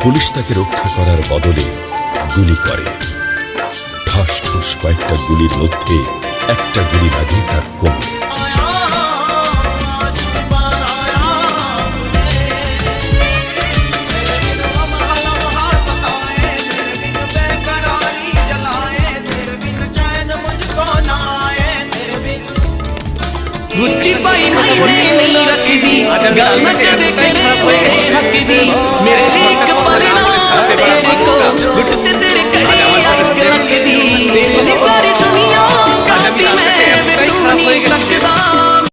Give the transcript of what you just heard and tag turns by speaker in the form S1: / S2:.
S1: Police তাকে রক্ষা করার বদলে গুলি করে। ঠাস ঠুস কয়েকটা গুলির মধ্যে একটা গুলি লাগে তার কোমরে।
S2: गुच्ची पाई नहीं रख दी, गल न कर तेरे मेरे हक दी, मेरे लिए एक पल ना तेरे को, घुटते तेरे कड़ी आग लग दी, तेरे लिए सारी